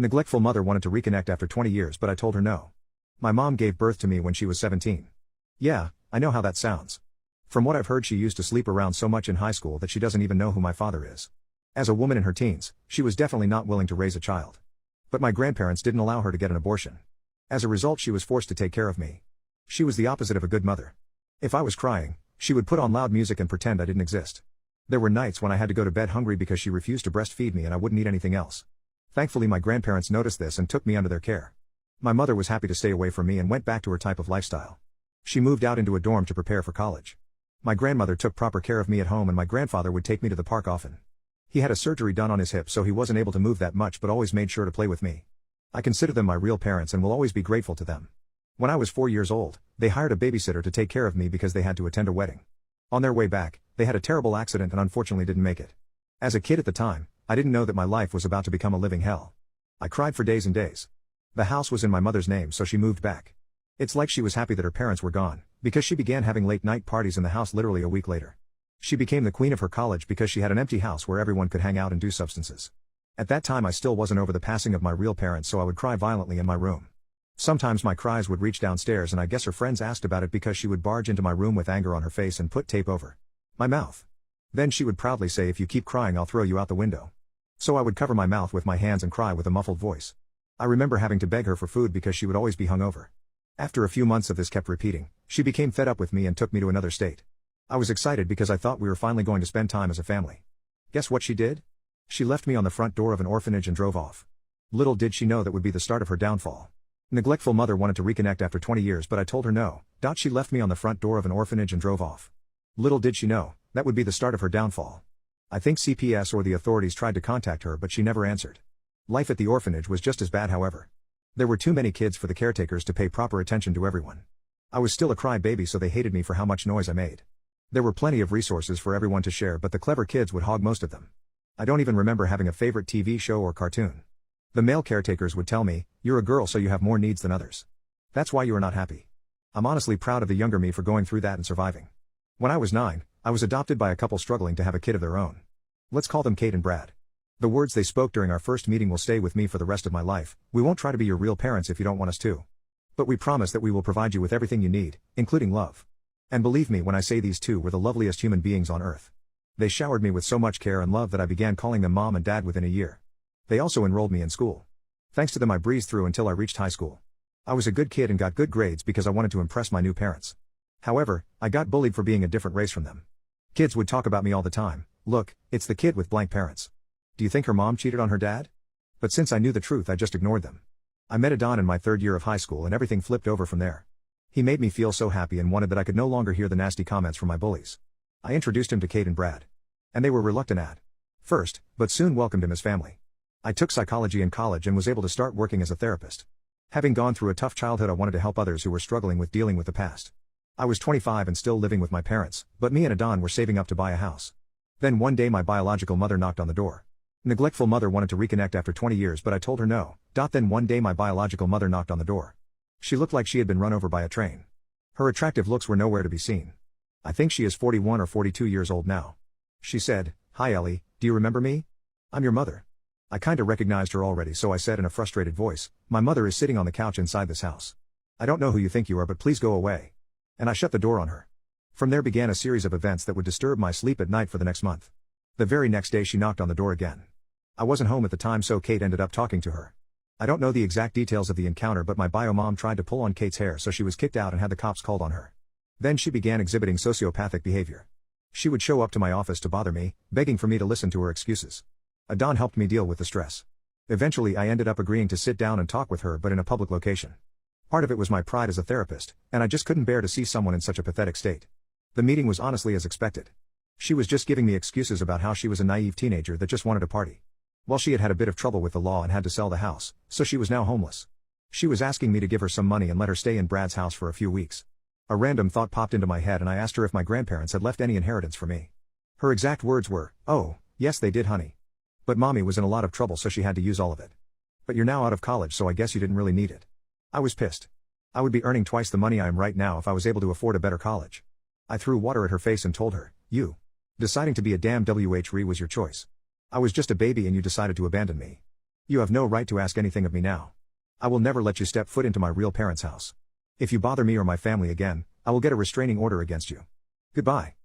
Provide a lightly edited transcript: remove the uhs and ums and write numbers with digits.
Neglectful mother wanted to reconnect after 20 years but I told her no. My mom gave birth to me when she was 17. Yeah, I know how that sounds. From what I've heard, she used to sleep around so much in high school that she doesn't even know who my father is. As a woman in her teens, she was definitely not willing to raise a child. But my grandparents didn't allow her to get an abortion. As a result, she was forced to take care of me. She was the opposite of a good mother. If I was crying, she would put on loud music and pretend I didn't exist. There were nights when I had to go to bed hungry because she refused to breastfeed me and I wouldn't eat anything else. Thankfully, my grandparents noticed this and took me under their care. My mother was happy to stay away from me and went back to her type of lifestyle. She moved out into a dorm to prepare for college. My grandmother took proper care of me at home and my grandfather would take me to the park often. He had a surgery done on his hip so he wasn't able to move that much but always made sure to play with me. I consider them my real parents and will always be grateful to them. When I was 4 years old, they hired a babysitter to take care of me because they had to attend a wedding. On their way back, they had a terrible accident and unfortunately didn't make it. As a kid at the time, I didn't know that my life was about to become a living hell. I cried for days and days. The house was in my mother's name so she moved back. It's like she was happy that her parents were gone, because she began having late night parties in the house literally a week later. She became the queen of her college because she had an empty house where everyone could hang out and do substances. At that time I still wasn't over the passing of my real parents so I would cry violently in my room. Sometimes my cries would reach downstairs and I guess her friends asked about it because she would barge into my room with anger on her face and put tape over my mouth. Then she would proudly say, "If you keep crying I'll throw you out the window." So I would cover my mouth with my hands and cry with a muffled voice. I remember having to beg her for food because she would always be hungover. After a few months of this kept repeating, she became fed up with me and took me to another state. I was excited because I thought we were finally going to spend time as a family. Guess what she did? She left me on the front door of an orphanage and drove off. Little did she know that would be the start of her downfall. Neglectful mother wanted to reconnect after 20 years but I told her no. She left me on the front door of an orphanage and drove off. Little did she know, that would be the start of her downfall. I think CPS or the authorities tried to contact her but she never answered. Life at the orphanage was just as bad however. There were too many kids for the caretakers to pay proper attention to everyone. I was still a crybaby so they hated me for how much noise I made. There were plenty of resources for everyone to share but the clever kids would hog most of them. I don't even remember having a favorite TV show or cartoon. The male caretakers would tell me, "You're a girl so you have more needs than others. That's why you are not happy." I'm honestly proud of the younger me for going through that and surviving. When I was 9, I was adopted by a couple struggling to have a kid of their own. Let's call them Kate and Brad. The words they spoke during our first meeting will stay with me for the rest of my life. "We won't try to be your real parents if you don't want us to. But we promise that we will provide you with everything you need, including love." And believe me when I say these two were the loveliest human beings on earth. They showered me with so much care and love that I began calling them mom and dad within a year. They also enrolled me in school. Thanks to them I breezed through until I reached high school. I was a good kid and got good grades because I wanted to impress my new parents. However, I got bullied for being a different race from them. Kids would talk about me all the time. "Look, it's the kid with blank parents. Do you think her mom cheated on her dad?" But since I knew the truth I just ignored them. I met Adon in my 3rd year of high school and everything flipped over from there. He made me feel so happy and wanted that I could no longer hear the nasty comments from my bullies. I introduced him to Kate and Brad. And they were reluctant at first, but soon welcomed him as family. I took psychology in college and was able to start working as a therapist. Having gone through a tough childhood I wanted to help others who were struggling with dealing with the past. I was 25 and still living with my parents, but me and Adon were saving up to buy a house. Then one day my biological mother knocked on the door. Neglectful mother wanted to reconnect after 20 years but I told her no. Then one day my biological mother knocked on the door. She looked like she had been run over by a train. Her attractive looks were nowhere to be seen. I think she is 41 or 42 years old now. She said, "Hi Ellie, do you remember me? I'm your mother." I kinda recognized her already so I said in a frustrated voice, "My mother is sitting on the couch inside this house. I don't know who you think you are but please go away." And I shut the door on her. From there began a series of events that would disturb my sleep at night for the next month. The very next day she knocked on the door again. I wasn't home at the time so Kate ended up talking to her. I don't know the exact details of the encounter but my bio mom tried to pull on Kate's hair so she was kicked out and had the cops called on her. Then she began exhibiting sociopathic behavior. She would show up to my office to bother me, begging for me to listen to her excuses. Adon helped me deal with the stress. Eventually I ended up agreeing to sit down and talk with her but in a public location. Part of it was my pride as a therapist, and I just couldn't bear to see someone in such a pathetic state. The meeting was honestly as expected. She was just giving me excuses about how she was a naive teenager that just wanted to party. Well, she had had a bit of trouble with the law and had to sell the house, so she was now homeless. She was asking me to give her some money and let her stay in Brad's house for a few weeks. A random thought popped into my head and I asked her if my grandparents had left any inheritance for me. Her exact words were, "Oh, yes they did honey. But mommy was in a lot of trouble so she had to use all of it. But you're now out of college so I guess you didn't really need it." I was pissed. I would be earning twice the money I am right now if I was able to afford a better college. I threw water at her face and told her, "You deciding to be a damn WHRE was your choice. I was just a baby and you decided to abandon me. You have no right to ask anything of me now. I will never let you step foot into my real parents' house. If you bother me or my family again, I will get a restraining order against you. Goodbye.